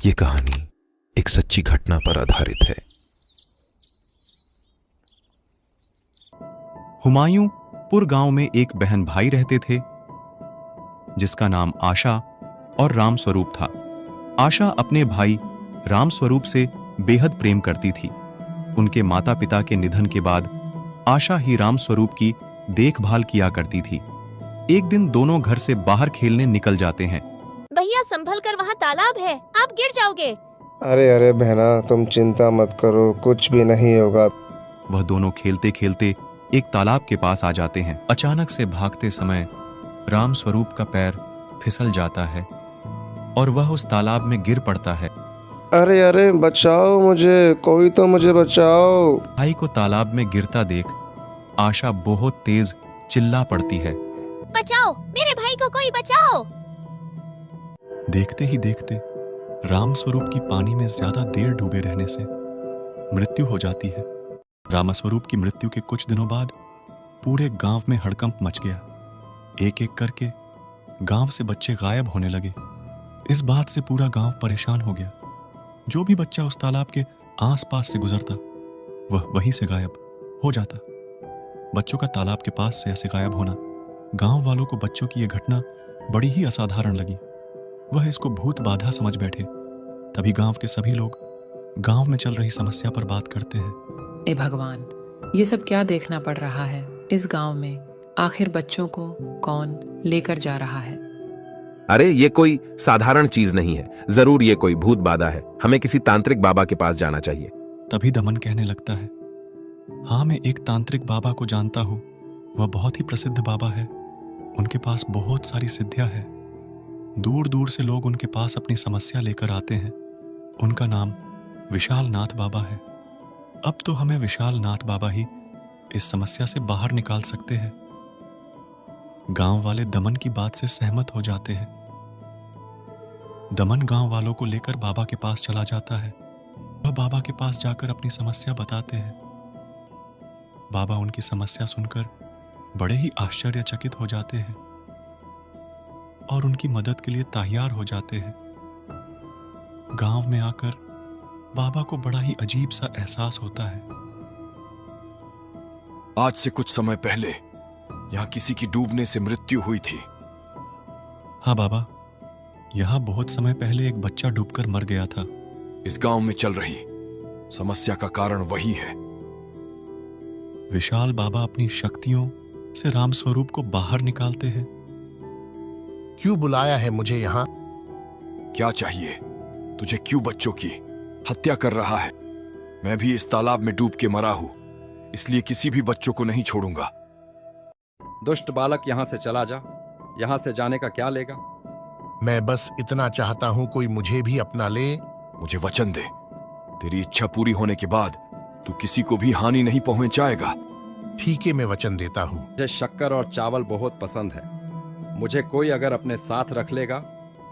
ये कहानी एक सच्ची घटना पर आधारित है। हुमायूंपुर गांव में एक बहन भाई रहते थे जिसका नाम आशा और रामस्वरूप था। आशा अपने भाई रामस्वरूप से बेहद प्रेम करती थी। उनके माता पिता के निधन के बाद आशा ही रामस्वरूप की देखभाल किया करती थी। एक दिन दोनों घर से बाहर खेलने निकल जाते हैं। भैया संभल कर, वहाँ तालाब है, आप गिर जाओगे। अरे अरे बहना, तुम चिंता मत करो, कुछ भी नहीं होगा। वह दोनों खेलते खेलते एक तालाब के पास आ जाते हैं। अचानक से भागते समय रामस्वरूप का पैर फिसल जाता है और वह उस तालाब में गिर पड़ता है। अरे अरे बचाओ मुझे, कोई तो मुझे बचाओ। भाई को तालाब में गिरता देख आशा बहुत तेज चिल्ला पड़ती है, बचाओ, मेरे भाई को कोई बचाओ। देखते ही देखते रामस्वरूप की पानी में ज्यादा देर डूबे रहने से मृत्यु हो जाती है। रामस्वरूप की मृत्यु के कुछ दिनों बाद पूरे गांव में हड़कंप मच गया। एक एक करके गांव से बच्चे गायब होने लगे। इस बात से पूरा गांव परेशान हो गया। जो भी बच्चा उस तालाब के आसपास से गुजरता वह वहीं से गायब हो जाता। बच्चों का तालाब के पास से ऐसे गायब होना गांव वालों को बच्चों की यह घटना बड़ी ही असाधारण लगी। वह इसको भूत बाधा समझ बैठे। तभी गांव के सभी लोग गांव में चल रही समस्या पर बात करते हैं। ए भगवान, ये सब क्या देखना पड़ रहा है इस गांव में? आखिर बच्चों को कौन लेकर जा रहा है? अरे ये कोई साधारण चीज नहीं है, जरूर ये कोई भूत बाधा है। हमें किसी तांत्रिक बाबा के पास जाना चाहिए। तभी दमन कहने लगता है, हाँ मैं एक तांत्रिक बाबा को जानता हूँ। वह बहुत ही प्रसिद्ध बाबा है। उनके पास बहुत सारी सिद्धियां हैं। दूर दूर से लोग उनके पास अपनी समस्या लेकर आते हैं। उनका नाम विशाल नाथ बाबा है। अब तो हमें विशाल नाथ बाबा ही इस समस्या से बाहर निकाल सकते हैं। गांव वाले दमन की बात से सहमत हो जाते हैं। दमन गांव वालों को लेकर बाबा के पास चला जाता है। वह बाबा के पास जाकर अपनी समस्या बताते हैं। बाबा उनकी समस्या सुनकर बड़े ही आश्चर्यचकित हो जाते हैं और उनकी मदद के लिए तैयार हो जाते हैं। गांव में आकर बाबा को बड़ा ही अजीब सा एहसास होता है। आज से कुछ समय पहले यहां किसी की डूबने से मृत्यु हुई थी। हाँ बाबा, यहाँ बहुत समय पहले एक बच्चा डूबकर मर गया था। इस गांव में चल रही समस्या का कारण वही है। विशाल बाबा अपनी शक्तियों से रामस्वरूप को बाहर निकालते हैं। क्यों बुलाया है मुझे यहाँ? क्या चाहिए तुझे? क्यों बच्चों की हत्या कर रहा है? मैं भी इस तालाब में डूब के मरा हूं, इसलिए किसी भी बच्चों को नहीं छोड़ूंगा। दुष्ट बालक, यहां से चला जा। यहां से जाने का क्या लेगा? मैं बस इतना चाहता हूँ कोई मुझे भी अपना ले। मुझे वचन दे, तेरी इच्छा पूरी होने के बाद तू किसी को भी हानि नहीं पहुंचाएगा। ठीक है, मैं वचन देता हूँ। मुझे शक्कर और चावल बहुत पसंद है। मुझे कोई अगर अपने साथ रख लेगा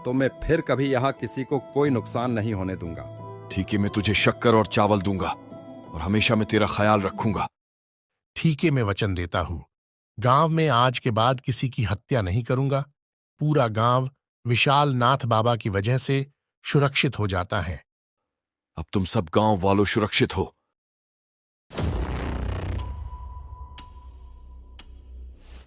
तो मैं फिर कभी यहाँ किसी को कोई नुकसान नहीं होने दूंगा। ठीक है, मैं तुझे शक्कर और चावल दूंगा और हमेशा मैं तेरा ख्याल रखूंगा। ठीक है, मैं वचन देता हूँ। गांव में आज के बाद किसी की हत्या नहीं करूंगा। पूरा गांव विशाल नाथ बाबा की वजह से सुरक्षित हो जाता है। अब तुम सब गांव वालों सुरक्षित हो।